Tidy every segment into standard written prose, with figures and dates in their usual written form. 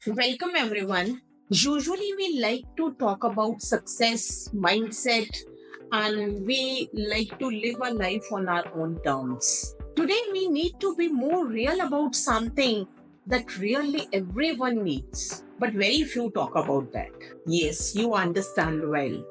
Welcome everyone. Usually we like to talk about success, mindset, and we like to live a life on our own terms. Today we need to be more real about something that really everyone needs, but very few talk about that. Yes, you understand well.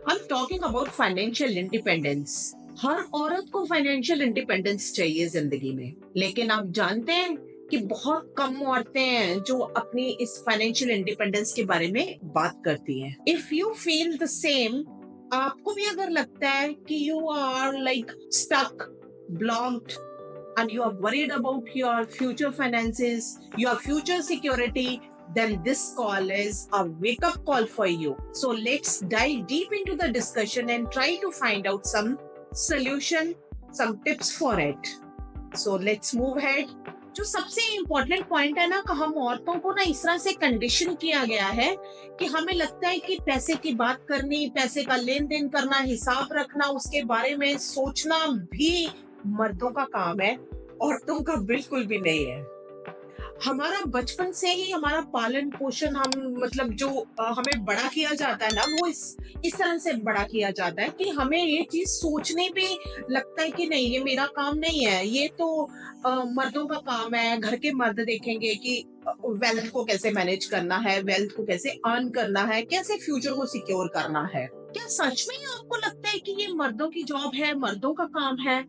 I'm talking about financial independence. हर औरत को financial independence चाहिए जिंदगी में, लेकिन आप जानते हैं कि बहुत कम औरतें हैं जो अपनी इस फाइनेंशियल इंडिपेंडेंस के बारे में बात करती हैं। If you feel the same, आपको भी अगर लगता है कि you are like stuck, blocked and you are worried about your future finances, your future security, then this call is a wake up call for you. So let's dive deep into the discussion and try to find out some solution, some tips for it. So let's move ahead. जो सबसे important point है ना कि हम औरतों को ना इस तरह से कंडीशन किया गया है कि हमें लगता है कि पैसे की बात करनी, पैसे का लेन देन करना, हिसाब रखना, उसके बारे में सोचना भी मर्दों का काम है, औरतों का बिल्कुल भी नहीं है। हमारा बचपन से ही हमारा पालन पोषण हम मतलब जो हमें बड़ा किया जाता है ना, वो इस तरह से बड़ा किया जाता है कि हमें ये चीज सोचने पे लगता है कि नहीं, ये मेरा काम नहीं है, ये तो मर्दों का काम है। घर के मर्द देखेंगे कि वेल्थ को कैसे मैनेज करना है, वेल्थ को कैसे अर्न करना है, कैसे फ्यूचर को सिक्योर करना है। क्या सच में आपको लगता है कि ये मर्दों की जॉब है, मर्दों का काम है?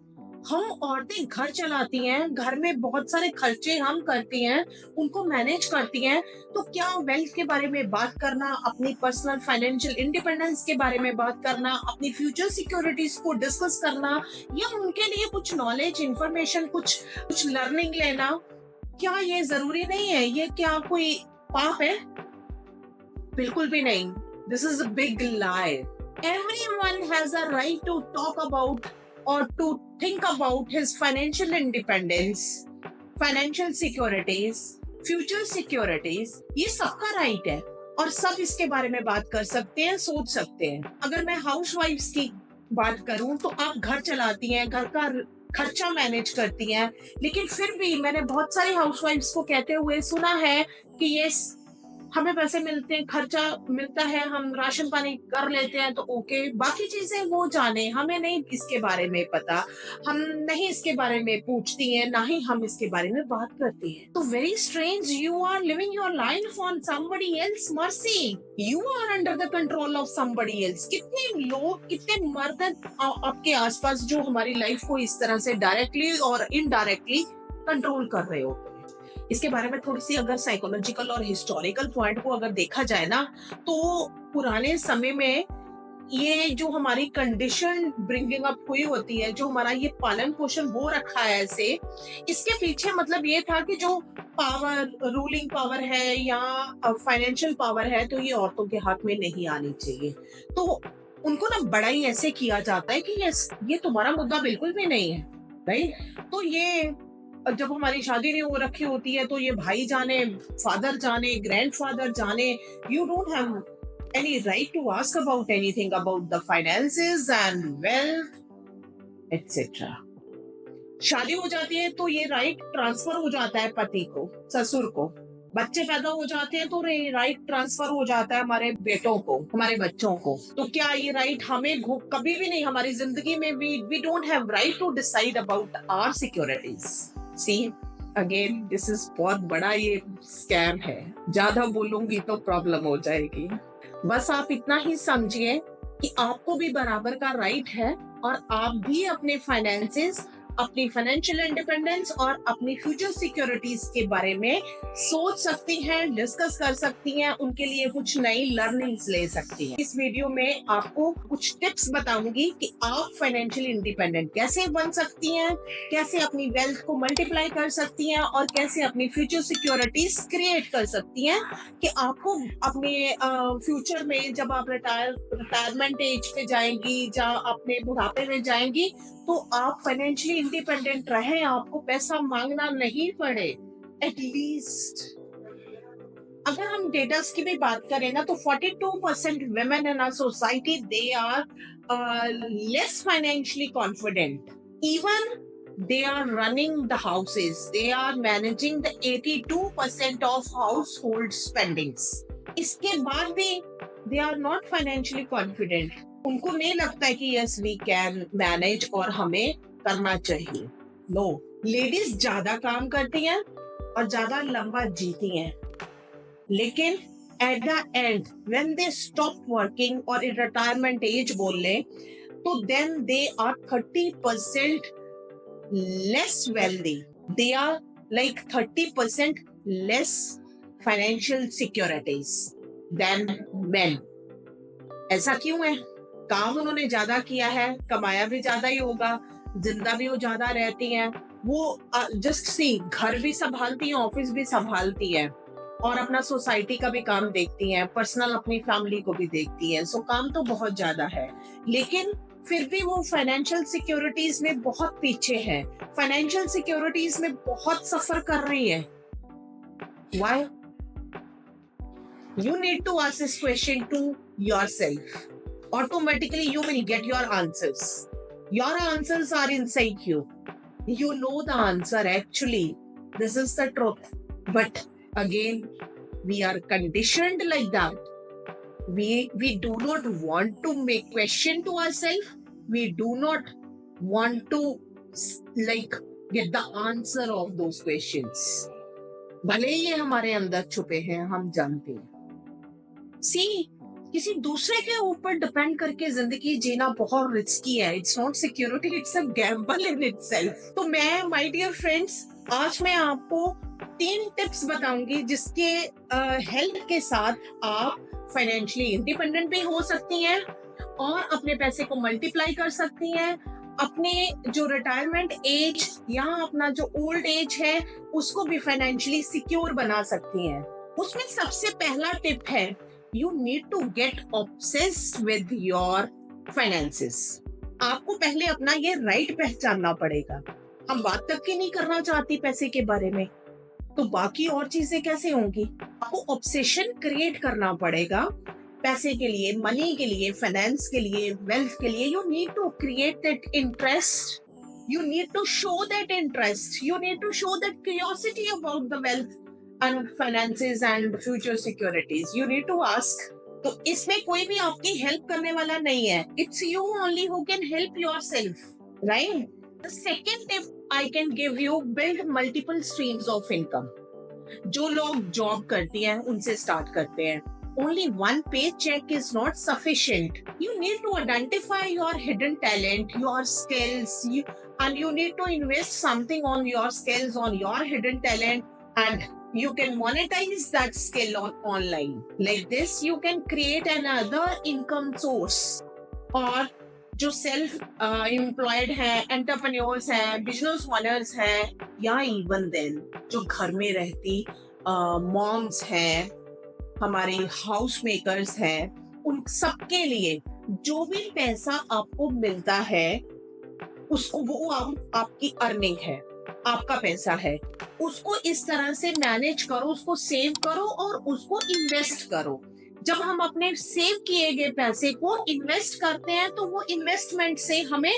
हम औरतें घर चलाती हैं, घर में बहुत सारे खर्चे हम करती हैं, उनको मैनेज करती हैं। तो क्या वेल्थ के बारे में बात करना, अपनी पर्सनल फाइनेंशियल इंडिपेंडेंस के बारे में बात करना, अपनी फ्यूचर सिक्योरिटीज को डिस्कस करना, या उनके लिए कुछ नॉलेज, इंफॉर्मेशन, कुछ लर्निंग लेना, क्या ये जरूरी नहीं है? ये क्या कोई पाप है? बिल्कुल भी नहीं। This is a big lie. Everyone has a right to talk about or to think about his financial independence, financial securities, future securities. ये सबका राइट है और सब इसके बारे में बात कर सकते हैं, सोच सकते हैं। अगर मैं हाउस वाइफ्स की बात करूं तो आप घर चलाती हैं, घर का खर्चा मैनेज करती हैं, लेकिन फिर भी मैंने बहुत सारी हाउस वाइफ्स को कहते हुए सुना है कि ये हमें पैसे मिलते हैं, खर्चा मिलता है, हम राशन पानी कर लेते हैं तो ओके, बाकी चीजें वो जाने, हमें नहीं इसके बारे में पता, हम नहीं इसके बारे में पूछती हैं, ना ही हम इसके बारे में बात करती हैं। तो very strange, you are living your life on somebody else mercy, you are under the control of somebody else. कितने लोग, कितने मर्द आपके आसपास जो हमारी लाइफ को इस तरह से डायरेक्टली और इनडायरेक्टली कंट्रोल कर रहे होते हैं। इसके बारे में थोड़ी सी अगर साइकोलॉजिकल और हिस्टोरिकल पॉइंट को अगर देखा जाए ना, तो पुराने समय में ये जो हमारी कंडीशन ब्रिंगिंग अप हुई होती है, जो हमारा ये पालन पोषण हो रखा है ऐसे, इसके पीछे मतलब ये था कि जो पावर, रूलिंग पावर है या फाइनेंशियल पावर है, तो ये औरतों के हाथ में नहीं आनी चाहिए। तो उनको ना बड़ा ही ऐसे किया जाता है कि ये तुम्हारा मुद्दा बिल्कुल भी नहीं है, राइट? तो ये जब हमारी शादी नहीं हो रखी होती है तो ये भाई जाने, फादर जाने, ग्रैंडफादर जाने, you don't have any right to ask about anything about the finances and wealth, etc. शादी हो जाती है तो ये राइट ट्रांसफर हो जाता है पति को, ससुर को। बच्चे पैदा हो जाते हैं तो राइट ट्रांसफर हो जाता है हमारे बेटों को, हमारे बच्चों को। तो क्या ये राइट हमें कभी भी नहीं, हमारी जिंदगी में we don't have right to decide about our securities. See again, this is बहुत बड़ा ये स्कैम है। ज्यादा बोलूंगी तो प्रॉब्लम हो जाएगी। बस आप इतना ही समझिए कि आपको भी बराबर का राइट है और आप भी अपने फाइनेंसेस, अपनी फाइनेंशियल इंडिपेंडेंस और अपनी फ्यूचर सिक्योरिटीज के बारे में सोच सकती हैं, डिस्कस कर सकती हैं, उनके लिए कुछ नई लर्निंग्स ले सकती हैं। इस वीडियो में आपको कुछ टिप्स बताऊंगी कि आप फाइनेंशियल इंडिपेंडेंट कैसे बन सकती हैं, कैसे अपनी वेल्थ को मल्टीप्लाई कर सकती हैं और कैसे अपनी फ्यूचर सिक्योरिटीज क्रिएट कर सकती हैं कि आपको अपने फ्यूचर में जब आप रिटायरमेंट एज पे जाएंगी, जब अपने बुढ़ापे में जाएंगी, तो आप फाइनेंशियली इंडिपेंडेंट रहें, आपको पैसा मांगना नहीं पड़े। एटलीस्ट अगर हम डेटास की भी बात करें ना, तो 42% women in our society, they are less financially confident. Even they are running the houses, they are managing the 82% of household spendings. इसके बाद भी they are not financially confident. उनको नहीं लगता है कि yes we can manage और हमें करना चाहिए. No, लेडीज ज्यादा काम करती हैं और ज्यादा लंबा जीती हैं, लेकिन at the end when they stop working और इन रिटायरमेंट एज बोल लें तो then they are 30% less wealthy, they are like 30% less financial securities than men. ऐसा क्यों है? काम उन्होंने ज्यादा किया है, कमाया भी ज्यादा ही होगा, जिंदा भी वो ज्यादा रहती हैं, वो जस्ट सी घर भी संभालती हैं, ऑफिस भी संभालती हैं और अपना सोसाइटी का भी काम देखती हैं, पर्सनल अपनी फैमिली को भी देखती हैं. सो काम तो बहुत ज्यादा है, लेकिन फिर भी वो फाइनेंशियल सिक्योरिटीज में बहुत पीछे है, फाइनेंशियल सिक्योरिटीज में बहुत सफर कर रही है. Why? You need to ask this question to yourself. Automatically you will get your answers. Your answers are inside you. You know the answer actually. This is the truth. But again, we are conditioned like that. We do not want to make question to ourselves. We do not want to like get the answer of those questions. भले ये हमारे अंदर छुपे हैं, हम जानते हैं. सी किसी दूसरे के ऊपर डिपेंड करके जिंदगी जीना बहुत रिस्की है. It's not security, it's a gamble in itself. तो मैं माय डियर फ्रेंड्स, आज मैं आपको 3 टिप्स बताऊंगी जिसके हेल्प के साथ आप फाइनेंशियली इंडिपेंडेंट भी हो सकती हैं और अपने पैसे को मल्टीप्लाई कर सकती हैं. अपने जो रिटायरमेंट एज या अपना जो ओल्ड एज है उसको भी फाइनेंशियली सिक्योर बना सकती हैं. उसमें सबसे पहला टिप है, you need to get obsessed with your finances. आपको पहले अपना ये राइट पहचानना पड़ेगा. हम बात तक की नहीं करना चाहती पैसे के बारे में, तो बाकी और चीजें कैसे होंगी? आपको ऑब्सेशन क्रिएट करना पड़ेगा पैसे के लिए, मनी के लिए, फाइनेंस के लिए, वेल्थ के लिए. You need to create that interest, you need to show that interest, you need to show that curiosity about the wealth and finances and future securities. You need to ask. तो इसमें कोई भी आपकी help करने वाला नहीं है. It's you only who can help yourself, right? The second tip I can give you, build multiple streams of income. जो लोग जॉब करती हैं उनसे स्टार्ट करते हैं. Only one paycheck is not sufficient. You need to identify your hidden talent, your skills, and you need to invest something on your skills, on your hidden talent, and you can monetize that skill online. Like this, you can create another income source. और जो self employed हैं, entrepreneurs हैं, business owners हैं, या even then जो घर में रहती मॉम्स हैं, हमारे हाउस मेकर्स हैं, उन सबके लिए जो भी पैसा आपको मिलता है उसको वो आपकी अर्निंग है, आपका पैसा है, उसको इस तरह से मैनेज करो, उसको सेव करो और उसको इन्वेस्ट करो. जब हम अपने सेव किए गए पैसे को इन्वेस्ट करते हैं तो वो इन्वेस्टमेंट से हमें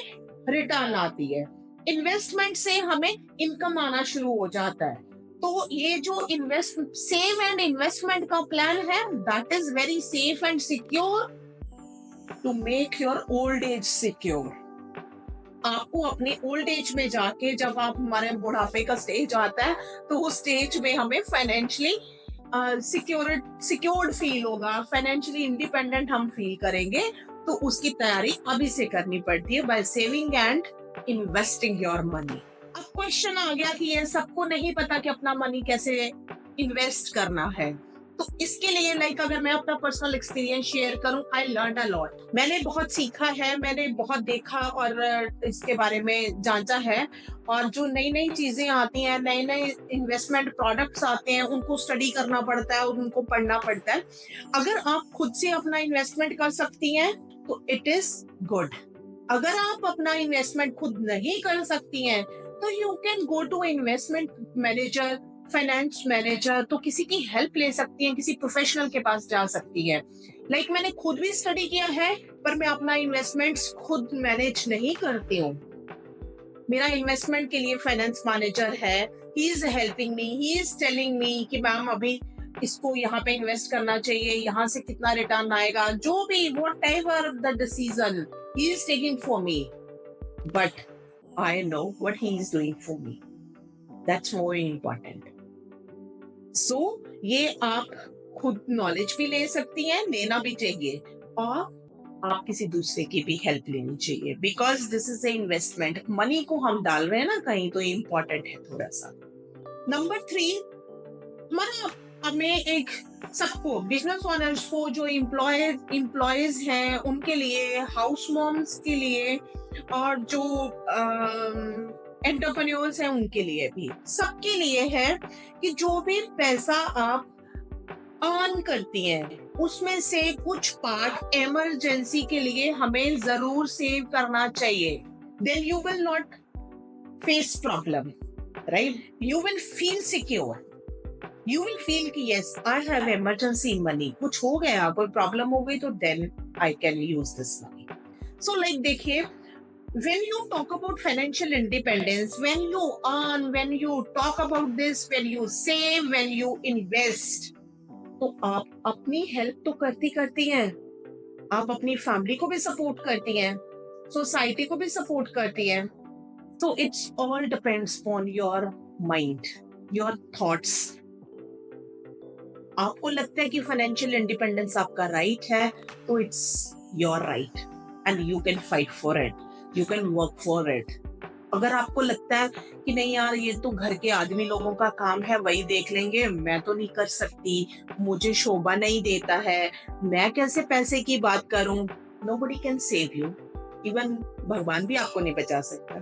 रिटर्न आती है, इन्वेस्टमेंट से हमें इनकम आना शुरू हो जाता है. तो ये जो सेव एंड इन्वेस्टमेंट का प्लान है, that is very safe and secure to make your old age secure. आपको अपने ओल्ड एज में जाके, जब आप हमारे बुढ़ापे का स्टेज आता है, तो उस स्टेज में हमें फाइनेंशियली सिक्योर्ड फील होगा, फाइनेंशियली इंडिपेंडेंट हम फील करेंगे. तो उसकी तैयारी अभी से करनी पड़ती है by saving and investing your money. अब क्वेश्चन आ गया कि ये सबको नहीं पता कि अपना मनी कैसे इन्वेस्ट करना है. तो इसके लिए अगर मैं अपना पर्सनल एक्सपीरियंस शेयर करूं, आई लर्न अ लॉट. मैंने बहुत सीखा है, मैंने बहुत देखा और इसके बारे में जांचा है. और जो नई नई चीजें आती हैं, नए नए इन्वेस्टमेंट प्रोडक्ट्स आते हैं, उनको स्टडी करना पड़ता है और उनको पढ़ना पड़ता है. अगर आप खुद से अपना इन्वेस्टमेंट कर सकती हैं तो इट इज गुड. अगर आप अपना इन्वेस्टमेंट खुद नहीं कर सकती हैं तो you can go to investment manager, finance manager. तो किसी की हेल्प ले सकती हैं, किसी प्रोफेशनल के पास जा सकती है. मैंने खुद भी स्टडी किया है, पर मैं अपना इन्वेस्टमेंट्स खुद मैनेज नहीं करती हूँ. मेरा इन्वेस्टमेंट के लिए फाइनेंस मैनेजर है, he is helping me, he is telling me कि मैम अभी इसको यहाँ पे इन्वेस्ट करना चाहिए, यहाँ से कितना रिटर्न आएगा, जो भी whatever the decision he is taking for me, but I know what he is doing for me, that's more important. So ये आप खुद नॉलेज भी ले सकती हैं, लेना भी चाहिए, और आप किसी दूसरे की भी हेल्प लेनी चाहिए, because this is a investment. Money को हम डाल रहे हैं ना कहीं, तो इम्पोर्टेंट है थोड़ा सा। नंबर 3, हमारा हमें एक सबको, बिजनेस ओनर्स को, जो एम्प्लॉयज हैं उनके लिए, हाउस मॉम्स के लिए, और जो एंटरप्रेन्योर्स हैं उनके लिए भी, सबके लिए है कि जो भी पैसा आप अर्न करती हैं उसमें से कुछ पार्ट इमरजेंसी के लिए हमें जरूर सेव करना चाहिए। Then you will not face problem, right? You will feel secure, you will feel कि yes I have emergency money, कुछ हो गया, कोई प्रॉब्लम हो गई तो then I can use this money. So like देखिए, when you talk about financial independence, when you earn, when you talk about this, when you save, when you invest, तो आप अपनी हेल्प तो करती करती हैं, आप अपनी फैमिली को भी सपोर्ट करती हैं, सोसाइटी को भी सपोर्ट करती हैं। तो it's all depends on your mind, your thoughts. आपको लगता है कि फाइनेंशियल इंडिपेंडेंस आपका राइट है, तो it's your right and you can fight for it, you can work for it. अगर आपको लगता है कि नहीं यार ये तो घर के आदमी लोगों का काम है, वही देख लेंगे, मैं तो नहीं कर सकती, मुझे शोभा नहीं देता है, मैं कैसे पैसे की बात करूं, nobody can save you, even भगवान भी आपको नहीं बचा सकता,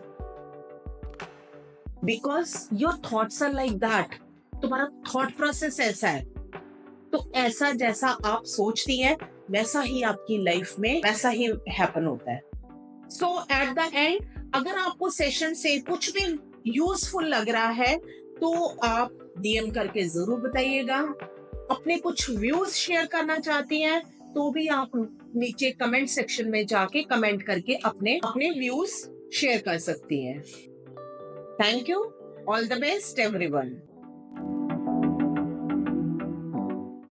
because your thoughts are like that. तुम्हारा थॉट प्रोसेस ऐसा है, तो ऐसा जैसा आप सोचती हैं वैसा ही आपकी लाइफ में वैसा ही हैपन होता है। सो एट द एंड, अगर आपको सेशन से कुछ भी यूजफुल लग रहा है तो आप डीएम करके जरूर बताइएगा। अपने कुछ व्यूज शेयर करना चाहती हैं तो भी आप नीचे कमेंट सेक्शन में जाके कमेंट करके अपने अपने व्यूज शेयर कर सकती हैं। Thank you, all the best everyone.